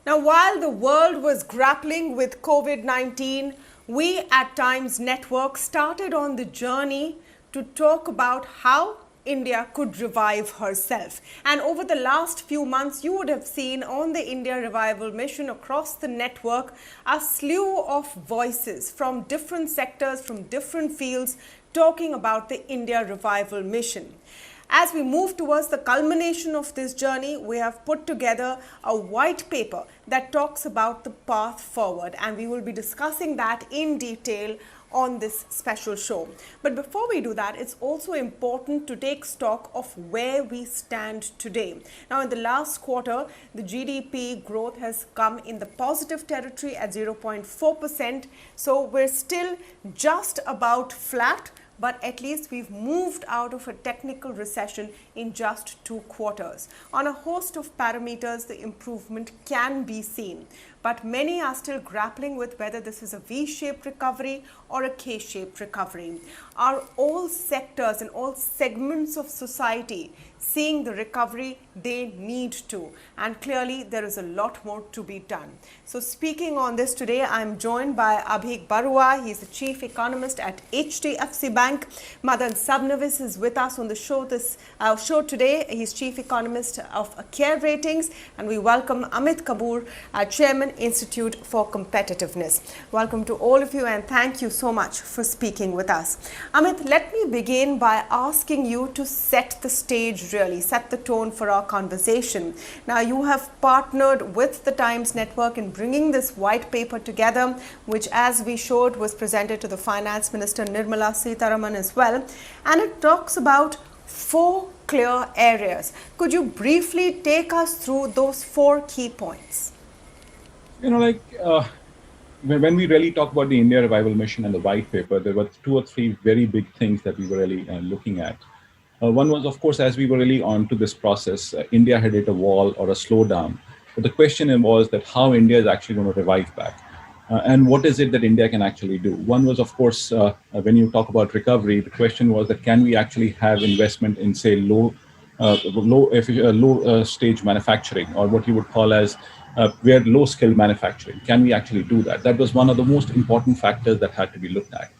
Now, while the world was grappling with COVID-19, we at Times Network started on the journey to talk about how India could revive herself. And over the last few months, you would have seen on the India Revival Mission across the network a slew of voices from different sectors, from different fields, talking about the India Revival Mission. As we move towards the culmination of this journey, we have put together a white paper that talks about the path forward, and we will be discussing that in detail on this special show. But before we do that, it's also important to take stock of where we stand today. Now, in the last quarter, the GDP growth has come in the positive territory at 0.4%. So we're still just about flat, but at least we've moved out of a technical recession in just 2 quarters. On a host of parameters, the improvement can be seen, but many are still grappling with whether this is a V-shaped recovery or a K-shaped recovery. Are all sectors and all segments of society seeing the recovery they need to? And clearly there is a lot more to be done. So speaking on this today, I'm joined by Abhik Barua. He's the Chief Economist at HDFC Bank. Madan Sabnavis is with us on the show show today. He's Chief Economist of Care Ratings. And we welcome Amit Kapoor, Chairman, Institute for Competitiveness. Welcome to all of you, and thank you so much for speaking with us. Amit, let me begin by asking you to set the stage, really set the tone for our conversation. Now, you have partnered with the Times Network in bringing this white paper together, which, as we showed, was presented to the Finance Minister Nirmala Sitharaman as well, and it talks about 4 clear areas. Could you briefly take us through those 4 key points? When we really talk about the India Revival Mission and the white paper, there were 2 or 3 very big things that we were really looking at. One was, of course, as we were really on to this process, India had hit a wall or a slowdown. But the question was that how India is actually going to revive back. And what is it that India can actually do? One was, of course, when you talk about recovery, the question was that can we actually have investment in, say, low stage manufacturing, or what you would call as where low skill manufacturing. Can we actually do that? That was one of the most important factors that had to be looked at.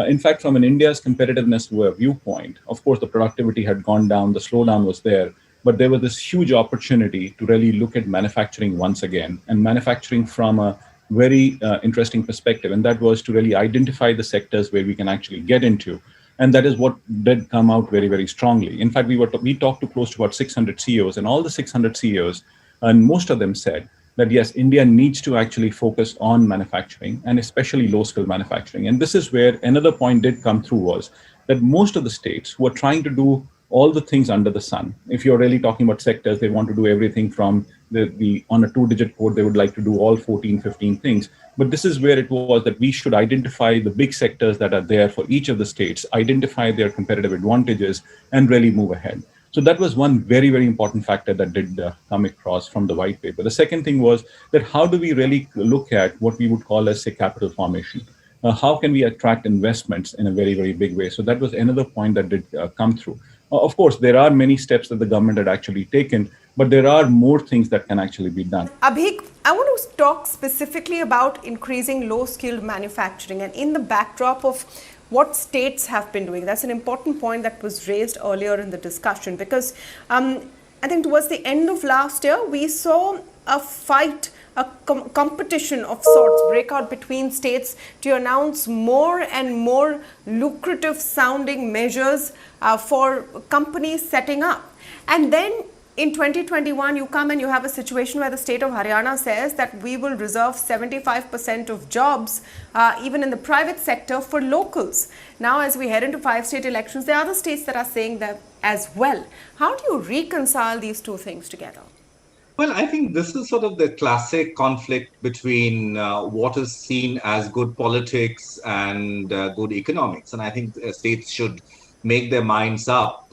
In fact, from an India's competitiveness viewpoint, of course, the productivity had gone down, the slowdown was there, but there was this huge opportunity to really look at manufacturing once again, and manufacturing from a very interesting perspective. And that was to really identify the sectors where we can actually get into. And that is what did come out very, very strongly. In fact, we talked to close to about 600 CEOs, and all the 600 CEOs, and most of them said that yes, India needs to actually focus on manufacturing, and especially low-skill manufacturing. And this is where another point did come through, was that most of the states who are trying to do all the things under the sun, if you're really talking about sectors, they want to do everything from on a 2-digit code, they would like to do all 14, 15 things. But this is where it was that we should identify the big sectors that are there for each of the states, identify their competitive advantages, and really move ahead. So that was one very, very important factor that did come across from the white paper. The second thing was that how do we really look at what we would call as, say, capital formation? How can we attract investments in a very, very big way? So that was another point that did come through. Of course, there are many steps that the government had actually taken, but there are more things that can actually be done. Abhik, I want to talk specifically about increasing low-skilled manufacturing, and in the backdrop of what states have been doing. That's an important point that was raised earlier in the discussion, because I think towards the end of last year, we saw a fight, a competition of sorts break out between states to announce more and more lucrative sounding measures for companies setting up. And then in 2021, you come and you have a situation where the state of Haryana says that we will reserve 75% of jobs, even in the private sector, for locals. Now, as we head into 5 state elections, there are other states that are saying that as well. How do you reconcile these 2 things together? Well, I think this is sort of the classic conflict between what is seen as good politics and good economics. And I think states should make their minds up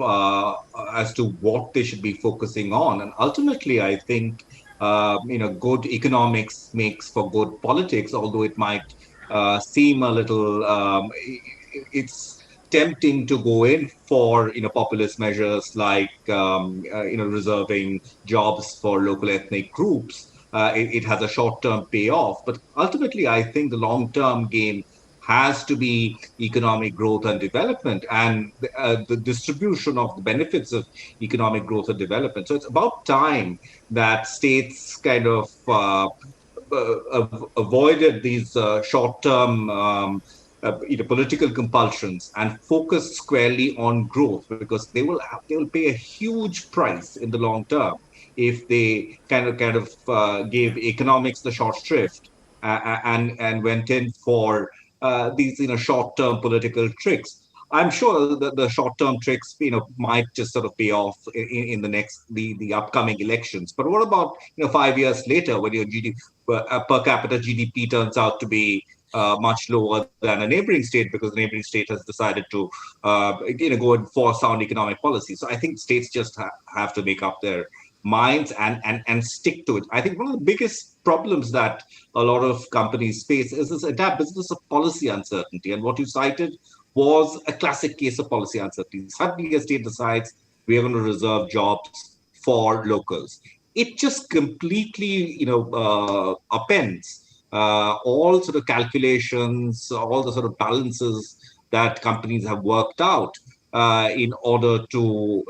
as to what they should be focusing on. And ultimately, I think, good economics makes for good politics, although it might seem a little, it's tempting to go in for, populist measures like, reserving jobs for local ethnic groups. it has a short-term payoff. But ultimately, I think the long-term game has to be economic growth and development, and the distribution of the benefits of economic growth and development. So it's about time that states kind of avoided these short-term political compulsions and focused squarely on growth, because they will pay a huge price in the long term if they kind of gave economics the short shrift, and went in for these short-term political tricks. I'm sure the short-term tricks might just sort of pay off in the upcoming elections. But what about 5 years later, when your GDP per capita GDP turns out to be much lower than a neighboring state, because the neighboring state has decided to go and force sound economic policy. So I think states just have to make up their minds and stick to it. I think one of the biggest problems that a lot of companies face is this entire business of policy uncertainty. And what you cited was a classic case of policy uncertainty. Suddenly a state decides we are going to reserve jobs for locals. It just completely, upends all sort of calculations, all the sort of balances that companies have worked out in order to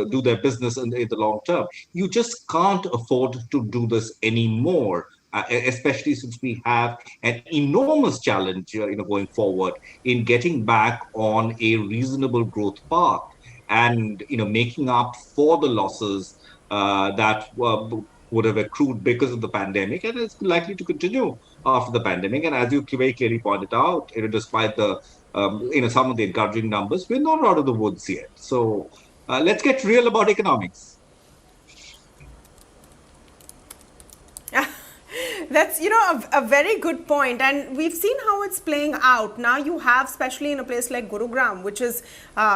do their business in the long term. You just can't afford to do this anymore, especially since we have an enormous challenge going forward in getting back on a reasonable growth path, and making up for the losses that would have accrued because of the pandemic, and it's likely to continue after the pandemic. And as you very clearly pointed out, despite the some of the encouraging numbers, we're not out of the woods yet. So let's get real about economics. That's, a very good point. And we've seen how it's playing out. Now you have, especially in a place like Gurugram, which has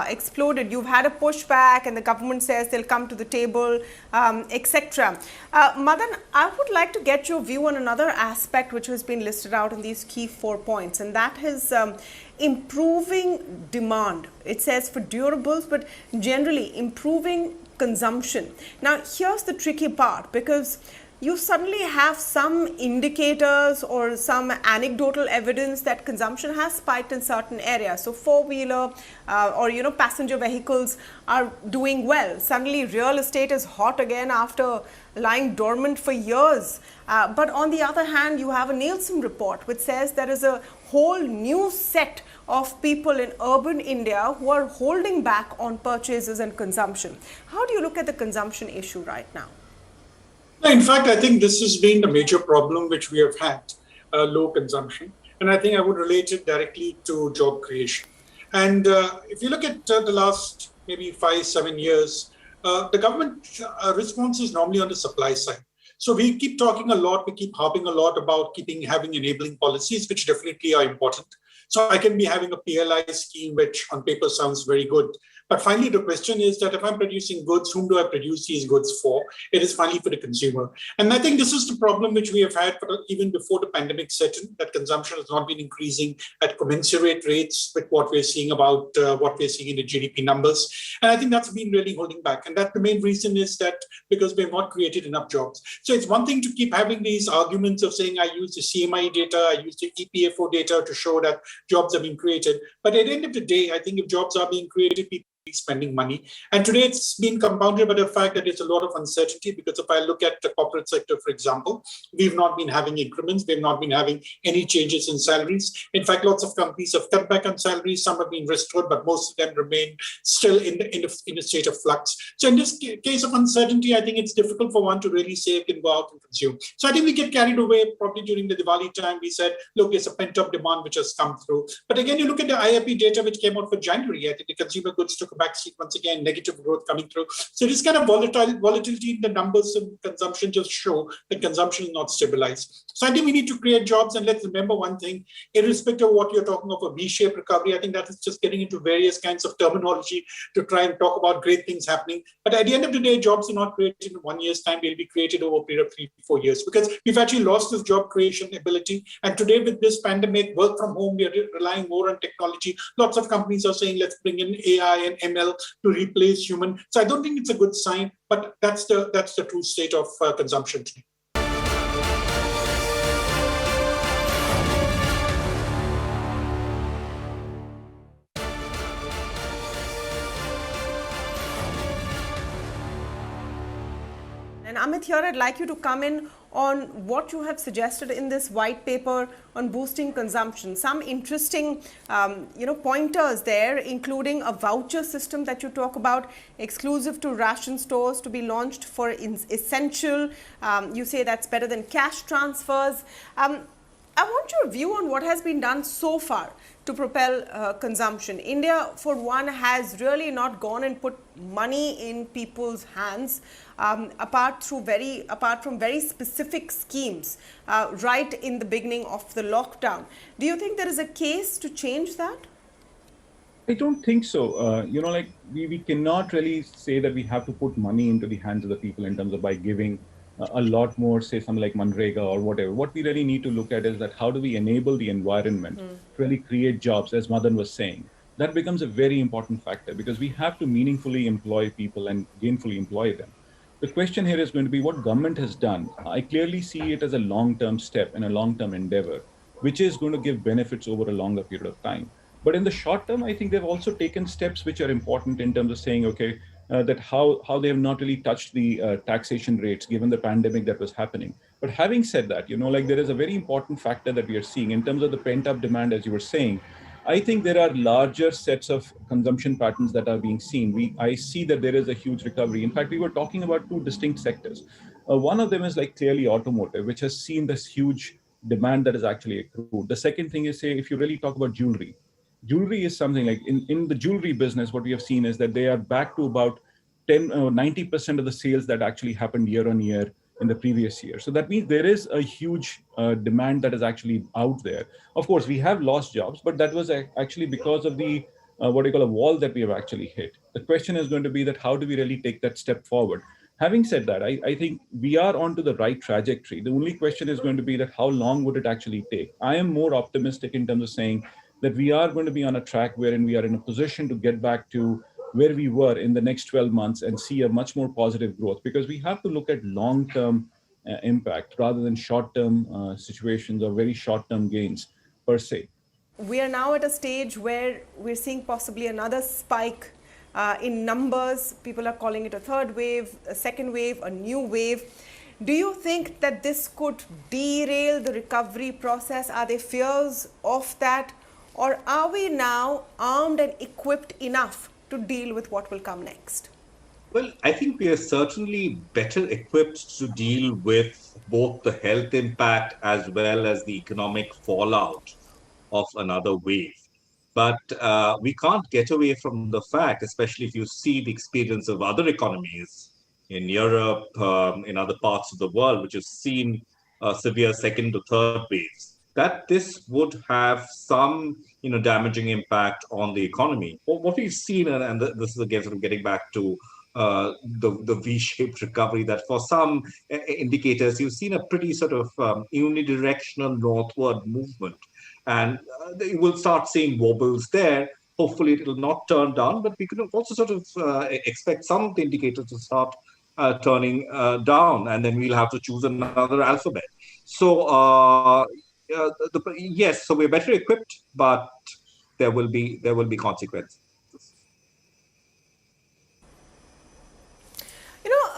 exploded, you've had a pushback and the government says they'll come to the table, etc. Madan, I would like to get your view on another aspect which has been listed out in these key 4 points, and that is improving demand. It says for durables, but generally improving consumption. Now, here's the tricky part, because you suddenly have some indicators or some anecdotal evidence that consumption has spiked in certain areas. So four-wheeler or passenger vehicles are doing well. Suddenly real estate is hot again after lying dormant for years. But on the other hand, you have a Nielsen report which says there is a whole new set of people in urban India who are holding back on purchases and consumption. How do you look at the consumption issue right now? In fact, I think this has been the major problem which we have had, low consumption. And I think I would relate it directly to job creation. And if you look at the last maybe 5-7 years, the government response is normally on the supply side. So we keep talking a lot, we keep harping a lot about having enabling policies, which definitely are important. So I can be having a PLI scheme, which on paper sounds very good. But finally, the question is that if I'm producing goods, whom do I produce these goods for? It is finally for the consumer. And I think this is the problem which we have had even before the pandemic set in, that consumption has not been increasing at commensurate rates with what we're seeing about what we're seeing in the GDP numbers. And I think that's been really holding back. And that the main reason is that because we have not created enough jobs. So it's one thing to keep having these arguments of saying, I use the CMI data, I use the EPFO data to show that jobs have been created. But at the end of the day, I think if jobs are being created, people spending money. And today it's been compounded by the fact that there's a lot of uncertainty, because if I look at the corporate sector, for example, we've not been having increments, we've not been having any changes in salaries. In fact, lots of companies have cut back on salaries, some have been restored, but most of them remain still in a state of flux. So in this case of uncertainty, I think it's difficult for one to really say it can go out and consume. So I think we get carried away. Probably during the Diwali time, we said, look, there's a pent-up demand which has come through. But again, you look at the IIP data which came out for January, I think the consumer goods took a backseat once again, negative growth coming through. So this kind of volatility in the numbers of consumption just show that consumption is not stabilized. So I think we need to create jobs, and let's remember one thing, irrespective of what you're talking of a V-shaped recovery, I think that is just getting into various kinds of terminology to try and talk about great things happening. But at the end of the day, jobs are not created in 1 year's time, they'll be created over a period of 3 to 4 years, because we've actually lost this job creation ability. And today with this pandemic, work from home, we are relying more on technology. Lots of companies are saying, let's bring in AI and ML to replace human. So I don't think it's a good sign, but that's the true state of consumption today. And Amit, here I'd like you to come in on what you have suggested in this white paper on boosting consumption. Some interesting, pointers there, including a voucher system that you talk about, exclusive to ration stores, to be launched for essential. You say that's better than cash transfers. I want your view on what has been done so far to propel consumption. India, for one, has really not gone and put money in people's hands, apart from very specific schemes right in the beginning of the lockdown. Do you think there is a case to change that? I don't think so. We cannot really say that we have to put money into the hands of the people in terms of by giving a lot more, say something like Manrega or whatever. What we really need to look at is that how do we enable the environment to really create jobs, as Madan was saying. That becomes a very important factor because we have to meaningfully employ people and gainfully employ them. The question here is going to be what government has done. I clearly see it as a long-term step and a long-term endeavor, which is going to give benefits over a longer period of time. But in the short term, I think they've also taken steps which are important in terms of saying, okay, that how they have not really touched the taxation rates given the pandemic that was happening. But having said that, there is a very important factor that we are seeing in terms of the pent-up demand, as you were saying. I think there are larger sets of consumption patterns that are being seen. I see that there is a huge recovery. In fact, we were talking about two distinct sectors. One of them is like clearly automotive, which has seen this huge demand that is actually accrued. The second thing is, say, if you really talk about jewelry is something like in the jewelry business, what we have seen is that they are back to about 10 or 90% of the sales that actually happened year on year in the previous year. So that means there is a huge demand that is actually out there. Of course, we have lost jobs, but that was actually because of the what I call a wall that we have actually hit. The question is going to be that how do we really take that step forward? Having said that, I think we are onto the right trajectory. The only question is going to be that how long would it actually take? I am more optimistic in terms of saying that we are going to be on a track wherein we are in a position to get back to where we were in the next 12 months and see a much more positive growth, because we have to look at long-term impact rather than short-term situations or very short-term gains per se. We are now at a stage where we're seeing possibly another spike in numbers. People are calling it a third wave, a second wave, a new wave. Do you think that this could derail the recovery process? Are there fears of that? Or are we now armed and equipped enough to deal with what will come next? Well, I think we are certainly better equipped to deal with both the health impact as well as the economic fallout of another wave. But we can't get away from the fact, especially if you see the experience of other economies in Europe, in other parts of the world, which have seen severe second or third waves, that this would have some, damaging impact on the economy. Well, what we've seen, and this is again sort of getting back to the V-shaped recovery, that for some indicators, you've seen a pretty sort of unidirectional northward movement. And you will start seeing wobbles there. Hopefully it will not turn down, but we could also sort of expect some of the indicators to start turning down, and then we'll have to choose another alphabet. So yes, so we're better equipped, but there will be consequences.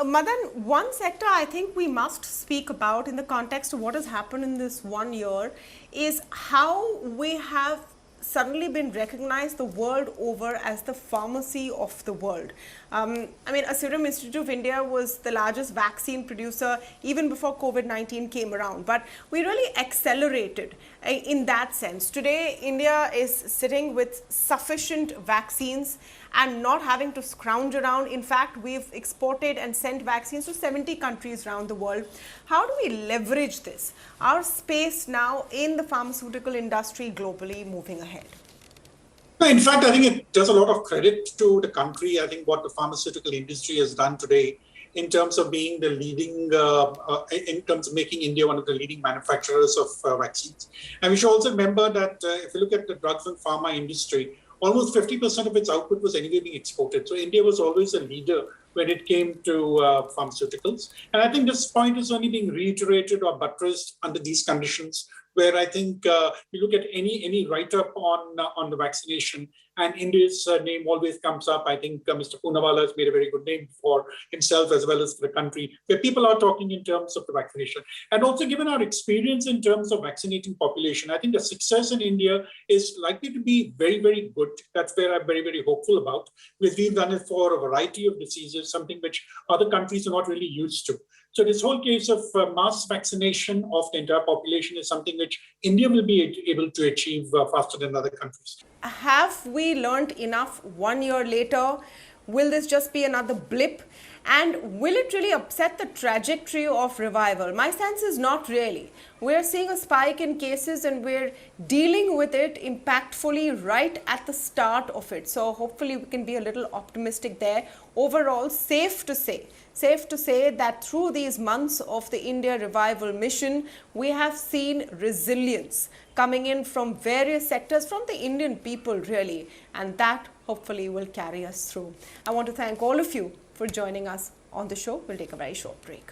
Madan, one sector I think we must speak about in the context of what has happened in this 1 year is how we have suddenly been recognized the world over as the pharmacy of the world. A Serum Institute of India was the largest vaccine producer even before COVID-19 came around, but we really accelerated in that sense. Today, India is sitting with sufficient vaccines and not having to scrounge around. In fact, we've exported and sent vaccines to 70 countries around the world. How do we leverage this, our space now in the pharmaceutical industry globally moving ahead? In fact, I think it does a lot of credit to the country. I think what the pharmaceutical industry has done today in terms of being the leading, in terms of making India one of the leading manufacturers of vaccines. And we should also remember that if you look at the drugs and pharma industry, almost 50% of its output was anyway being exported. So India was always a leader when it came to pharmaceuticals. And I think this point is only being reiterated or buttressed under these conditions, where I think you look at any write-up on the vaccination, and India's name always comes up. I think Mr. Poonawala has made a very good name for himself as well as for the country, where people are talking in terms of the vaccination. And also, given our experience in terms of vaccinating population, I think the success in India is likely to be very, very good. That's where I'm very, very hopeful about, because we've done it for a variety of diseases, something which other countries are not really used to. So this whole case of mass vaccination of the entire population is something which India will be able to achieve faster than other countries. Have we learned enough 1 year later? Will this just be another blip? And will it really upset the trajectory of revival? My sense is not really. We're seeing a spike in cases and we're dealing with it impactfully right at the start of it. So hopefully we can be a little optimistic there. Overall, safe to say that through these months of the India Revival Mission, we have seen resilience coming in from various sectors, from the Indian people really, and that hopefully will carry us through. I want to thank all of you for joining us on the show. We'll take a very short break.